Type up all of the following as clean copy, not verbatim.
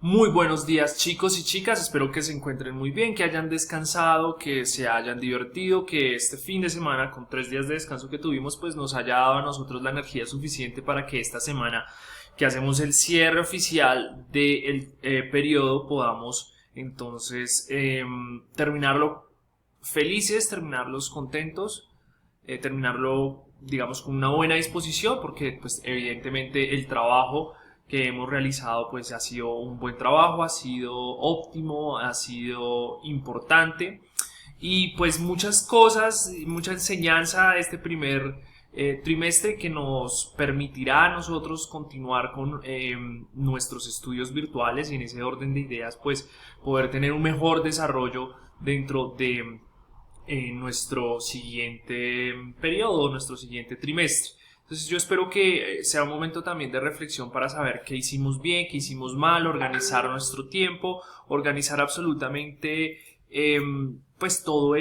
Muy buenos días, chicos y chicas, espero que se encuentren muy bien, que hayan descansado, que se hayan divertido, que este fin de semana con 3 días de descanso que tuvimos pues nos haya dado a nosotros la energía suficiente para que esta semana que hacemos el cierre oficial del periodo podamos entonces terminarlo felices, terminarlos contentos, terminarlo digamos con una buena disposición porque pues evidentemente el trabajo que hemos realizado pues ha sido un buen trabajo, ha sido óptimo, ha sido importante y pues muchas cosas, mucha enseñanza de este primer trimestre que nos permitirá a nosotros continuar con nuestros estudios virtuales y en ese orden de ideas pues poder tener un mejor desarrollo dentro de nuestro siguiente periodo, nuestro siguiente trimestre. Entonces yo espero que sea un momento también de reflexión para saber qué hicimos bien, qué hicimos mal, organizar nuestro tiempo, organizar absolutamente pues todo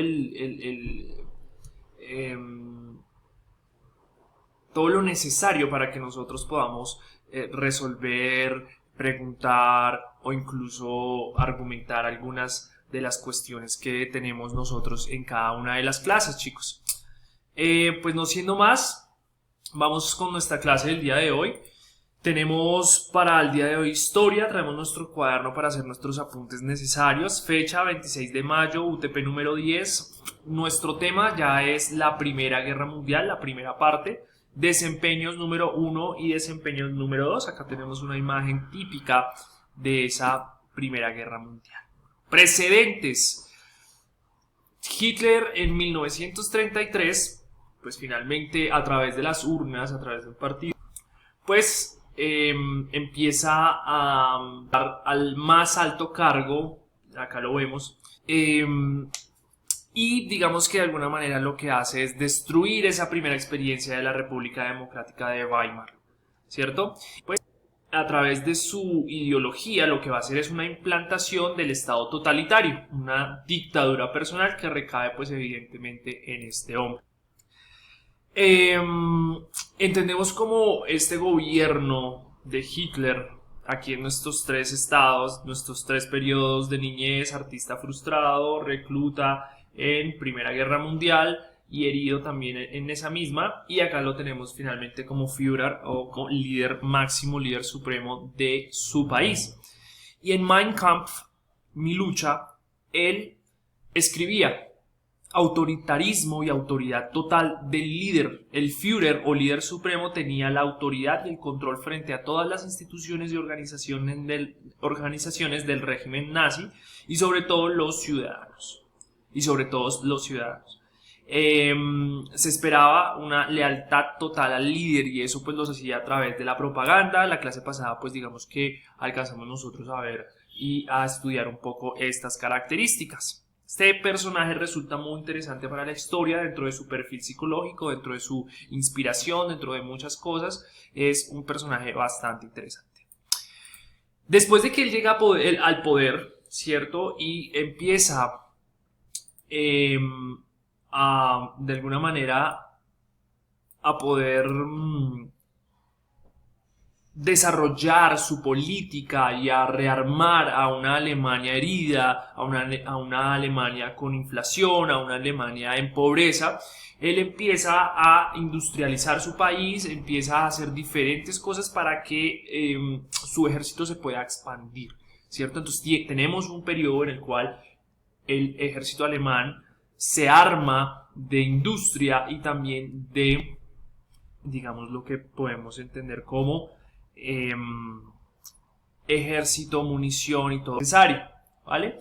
todo lo necesario para que nosotros podamos resolver, preguntar o incluso argumentar algunas de las cuestiones que tenemos nosotros en cada una de las clases, chicos. Pues no siendo más, vamos con nuestra clase del día de hoy. Tenemos para el día de hoy historia, traemos nuestro cuaderno para hacer nuestros apuntes necesarios. Fecha 26 de mayo, UTP número 10. Nuestro tema ya es la Primera Guerra Mundial, la primera parte. Desempeños número 1 y desempeños número 2. Acá tenemos una imagen típica de esa Primera Guerra Mundial. Precedentes. Hitler en 1933, pues finalmente a través de las urnas, a través del partido, pues empieza a dar al más alto cargo, acá lo vemos, y digamos que de alguna manera lo que hace es destruir esa primera experiencia de la República Democrática de Weimar, ¿cierto? Pues a través de su ideología lo que va a hacer es una implantación del Estado totalitario, una dictadura personal que recae pues evidentemente en este hombre. Entendemos como este gobierno de Hitler, aquí en nuestros tres estados, nuestros tres periodos de niñez, artista frustrado, recluta en Primera Guerra Mundial y herido también en esa misma, y acá lo tenemos finalmente como Führer o como líder máximo, líder supremo de su país. Y en Mein Kampf, Mi lucha, él escribía: autoritarismo y autoridad total del líder. El Führer o líder supremo tenía la autoridad y el control frente a todas las instituciones y organizaciones del régimen nazi y sobre todo los ciudadanos. Se esperaba una lealtad total al líder y eso pues los hacía a través de la propaganda. La clase pasada pues digamos que alcanzamos nosotros a ver y a estudiar un poco estas características. Este personaje resulta muy interesante para la historia dentro de su perfil psicológico, dentro de su inspiración, dentro de muchas cosas. Es un personaje bastante interesante. Después de que él llega al poder, ¿cierto? Y empieza de alguna manera a poder desarrollar su política y a rearmar a una Alemania herida, a una Alemania con inflación, a una Alemania en pobreza. Él empieza a industrializar su país, empieza a hacer diferentes cosas para que su ejército se pueda expandir, ¿cierto? Entonces tenemos un periodo en el cual el ejército alemán se arma de industria y también de, digamos, lo que podemos entender como ejército, munición y todo necesario, ¿vale?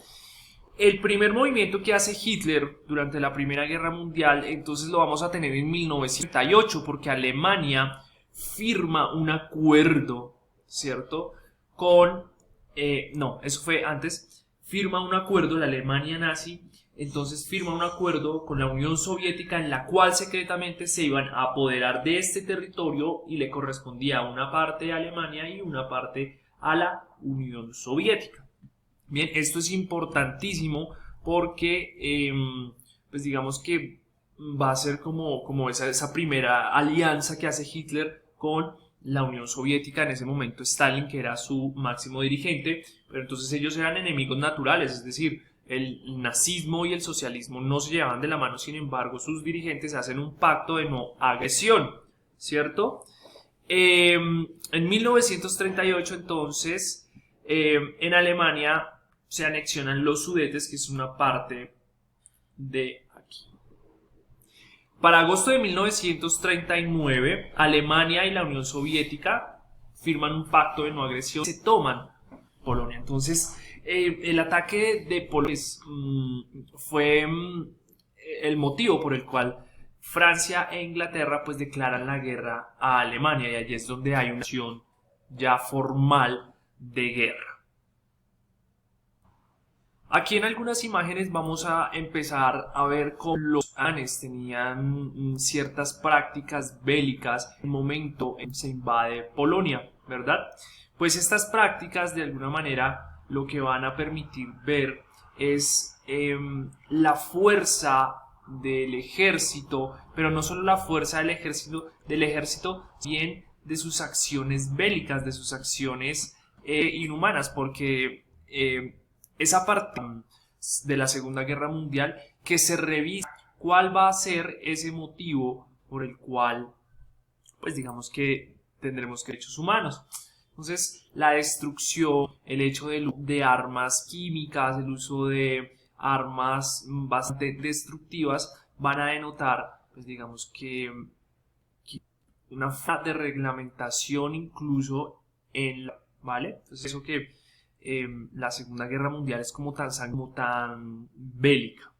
El primer movimiento que hace Hitler durante la Primera Guerra Mundial, entonces lo vamos a tener en 1938, porque Alemania firma un acuerdo, ¿cierto? No, eso fue antes, firma un acuerdo, la Alemania nazi, entonces firma un acuerdo con la Unión Soviética en la cual secretamente se iban a apoderar de este territorio y le correspondía una parte a Alemania y una parte a la Unión Soviética. Bien, esto es importantísimo porque pues digamos que va a ser como esa primera alianza que hace Hitler con la Unión Soviética, en ese momento Stalin, que era su máximo dirigente, pero entonces ellos eran enemigos naturales, es decir, el nazismo y el socialismo no se llevaban de la mano, sin embargo sus dirigentes hacen un pacto de no agresión, ¿cierto? En 1938 entonces en Alemania se anexionan los Sudetes, que es una parte de aquí. Para agosto de 1939, Alemania y la Unión Soviética firman un pacto de no agresión y se toman Polonia. Entonces, el ataque de Polonia fue el motivo por el cual Francia e Inglaterra pues declaran la guerra a Alemania, y allí es donde hay una acción ya formal de guerra. Aquí en algunas imágenes vamos a empezar a ver cómo los alemanes tenían ciertas prácticas bélicas en el momento en que se invade Polonia, ¿verdad? Pues estas prácticas de alguna manera lo que van a permitir ver es la fuerza del ejército, pero no solo la fuerza del ejército, bien de sus acciones bélicas, de sus acciones inhumanas, porque esa parte de la Segunda Guerra Mundial que se revisa cuál va a ser ese motivo por el cual, pues digamos que tendremos derechos humanos. Entonces, la destrucción, el hecho de armas químicas, el uso de armas bastante destructivas van a denotar, pues digamos que una falta de reglamentación incluso ¿vale? Entonces eso que la Segunda Guerra Mundial es como tan bélica.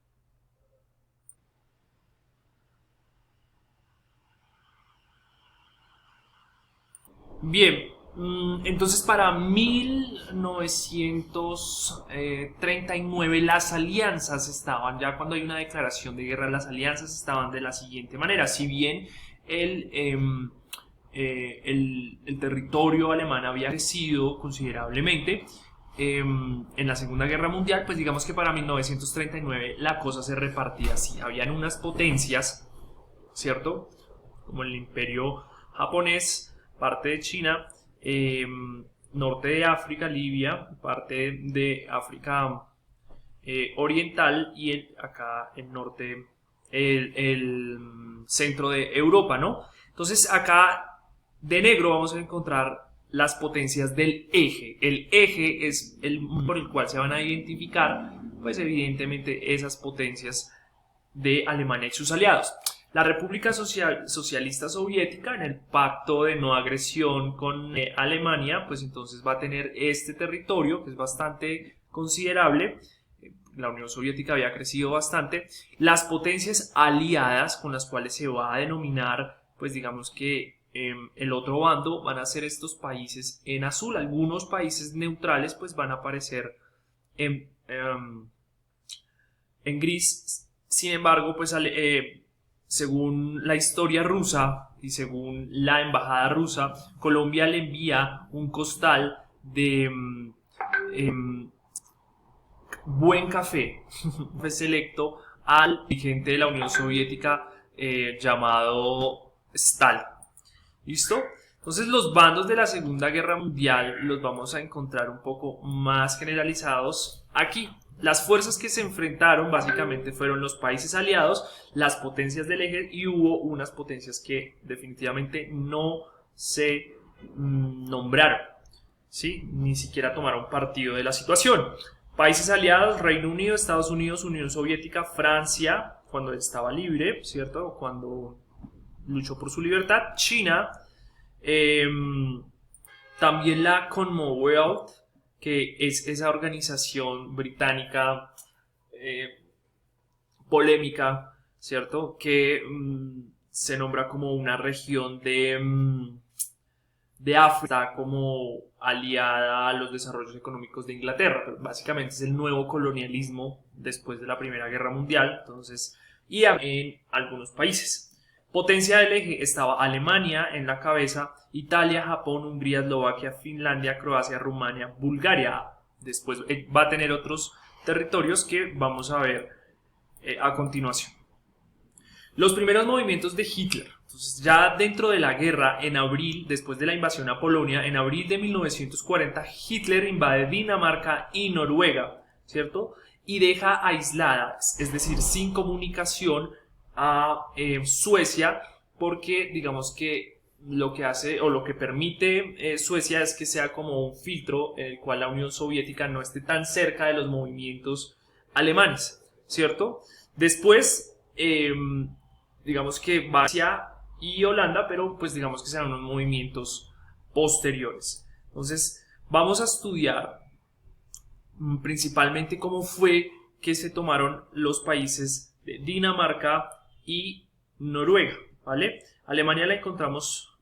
Bien, entonces para 1939 las alianzas estaban, ya cuando hay una declaración de guerra, las alianzas estaban de la siguiente manera. Si bien el territorio alemán había crecido considerablemente en la Segunda Guerra Mundial, pues digamos que para 1939 la cosa se repartía así. Habían unas potencias, ¿cierto? Como el Imperio japonés, parte de China, norte de África, Libia, parte de África oriental, y acá el norte, el centro de Europa, ¿no? Entonces acá de negro vamos a encontrar las potencias del eje. El eje es el por el cual se van a identificar, pues evidentemente, esas potencias de Alemania y sus aliados. La República Socialista Soviética, en el pacto de no agresión con Alemania, pues entonces va a tener este territorio que es bastante considerable. La Unión Soviética había crecido bastante. Las potencias aliadas, con las cuales se va a denominar, pues digamos que el otro bando, van a ser estos países en azul. Algunos países neutrales pues van a aparecer en gris. Sin embargo, pues según la historia rusa y según la embajada rusa, Colombia le envía un costal de buen café selecto al dirigente de la Unión Soviética llamado Stalin. ¿Listo? Entonces los bandos de la Segunda Guerra Mundial los vamos a encontrar un poco más generalizados aquí. Las fuerzas que se enfrentaron básicamente fueron los países aliados, las potencias del eje, y hubo unas potencias que definitivamente no se nombraron, ¿sí? Ni siquiera tomaron partido de la situación. Países aliados: Reino Unido, Estados Unidos, Unión Soviética, Francia, cuando estaba libre, ¿cierto? Cuando luchó por su libertad, China, también la Commonwealth, que es esa organización británica polémica, ¿cierto? Que se nombra como una región de África, como aliada a los desarrollos económicos de Inglaterra, pero básicamente es el nuevo colonialismo después de la Primera Guerra Mundial. Entonces, y en algunos países. Potencia del eje estaba Alemania en la cabeza, Italia, Japón, Hungría, Eslovaquia, Finlandia, Croacia, Rumania, Bulgaria. Después va a tener otros territorios que vamos a ver a continuación. Los primeros movimientos de Hitler. Entonces ya dentro de la guerra, en abril, después de la invasión a Polonia, en abril de 1940, Hitler invade Dinamarca y Noruega, ¿cierto? Y deja aisladas, es decir, sin comunicación a Suecia, porque digamos que lo que hace o lo que permite Suecia es que sea como un filtro en el cual la Unión Soviética no esté tan cerca de los movimientos alemanes, ¿cierto? Después, digamos que va hacia y Holanda, pero pues digamos que serán unos movimientos posteriores. Entonces, vamos a estudiar principalmente cómo fue que se tomaron los países de Dinamarca y Noruega, ¿vale? Alemania la encontramos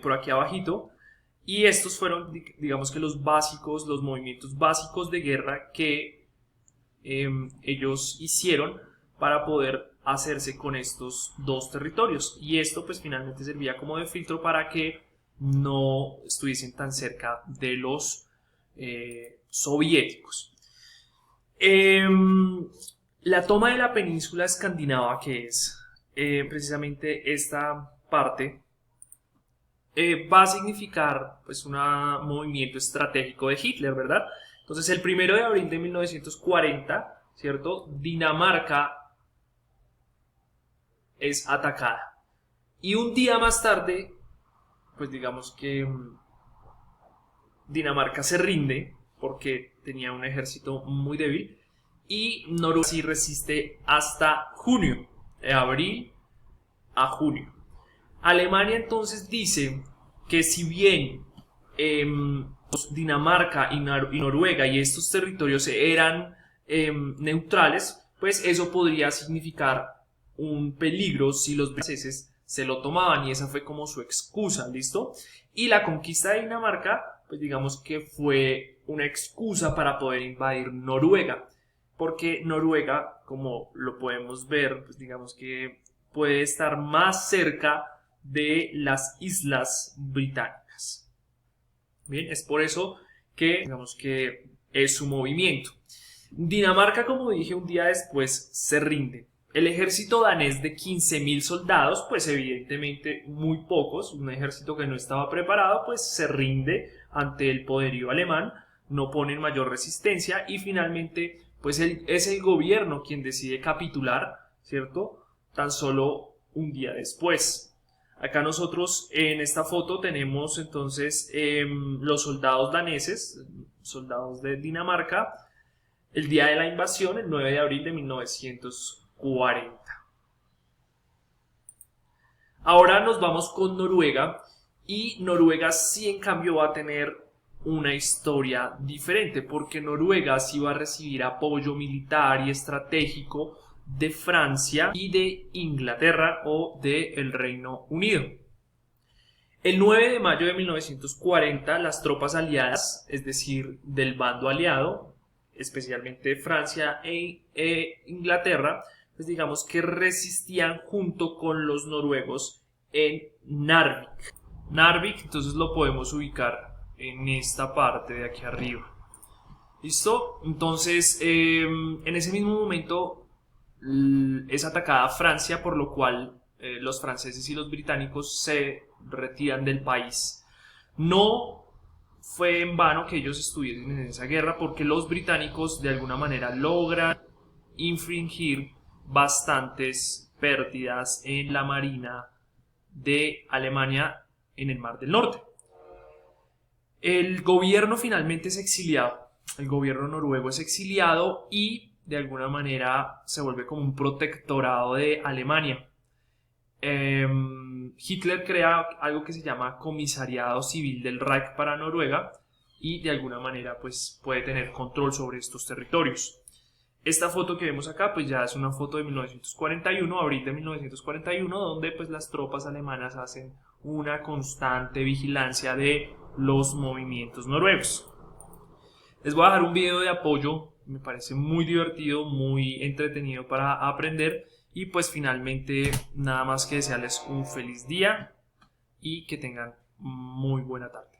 por aquí abajito, y estos fueron, digamos que los básicos, los movimientos básicos de guerra que ellos hicieron para poder hacerse con estos dos territorios, y esto pues finalmente servía como de filtro para que no estuviesen tan cerca de los soviéticos. La toma de la península escandinava, que es precisamente esta parte, va a significar pues un movimiento estratégico de Hitler, ¿verdad? Entonces el 1 de abril de 1940, ¿cierto? Dinamarca es atacada, y un día más tarde pues digamos que Dinamarca se rinde porque tenía un ejército muy débil, y Noruega sí resiste hasta junio, de abril a junio. Alemania entonces dice que si bien Dinamarca y Noruega y estos territorios eran neutrales, pues eso podría significar un peligro si los franceses se lo tomaban, y esa fue como su excusa, ¿listo? Y la conquista de Dinamarca, pues digamos que fue una excusa para poder invadir Noruega, porque Noruega, como lo podemos ver, pues digamos que puede estar más cerca de las islas británicas. Bien, es por eso que digamos que es su movimiento. Dinamarca, como dije, un día después se rinde. El ejército danés de 15.000 soldados, pues evidentemente muy pocos, un ejército que no estaba preparado, pues se rinde ante el poderío alemán, no ponen mayor resistencia, y finalmente pues es el gobierno quien decide capitular, ¿cierto? Tan solo un día después. Acá nosotros en esta foto tenemos entonces los soldados daneses, soldados de Dinamarca, el día de la invasión, el 9 de abril de 1940. Ahora nos vamos con Noruega, y Noruega sí en cambio va a tener una historia diferente, porque Noruega sí va a recibir apoyo militar y estratégico de Francia y de Inglaterra o del Reino Unido. El 9 de mayo de 1940 las tropas aliadas, es decir, del bando aliado, especialmente Francia e Inglaterra, pues digamos que resistían junto con los noruegos en Narvik. Narvik entonces lo podemos ubicar en esta parte de aquí arriba. ¿Listo? Entonces en ese mismo momento es atacada Francia, por lo cual los franceses y los británicos se retiran del país. No fue en vano que ellos estuviesen en esa guerra, porque los británicos de alguna manera logran infringir bastantes pérdidas en la marina de Alemania en el Mar del Norte. El gobierno finalmente es exiliado, el gobierno noruego es exiliado, y de alguna manera se vuelve como un protectorado de Alemania. Hitler crea algo que se llama Comisariado Civil del Reich para Noruega, y de alguna manera pues puede tener control sobre estos territorios. Esta foto que vemos acá pues ya es una foto de 1941, abril de 1941, donde pues las tropas alemanas hacen una constante vigilancia de los movimientos noruegos. Les voy a dejar un video de apoyo, me parece muy divertido, muy entretenido para aprender, y pues finalmente nada más que desearles un feliz día y que tengan muy buena tarde.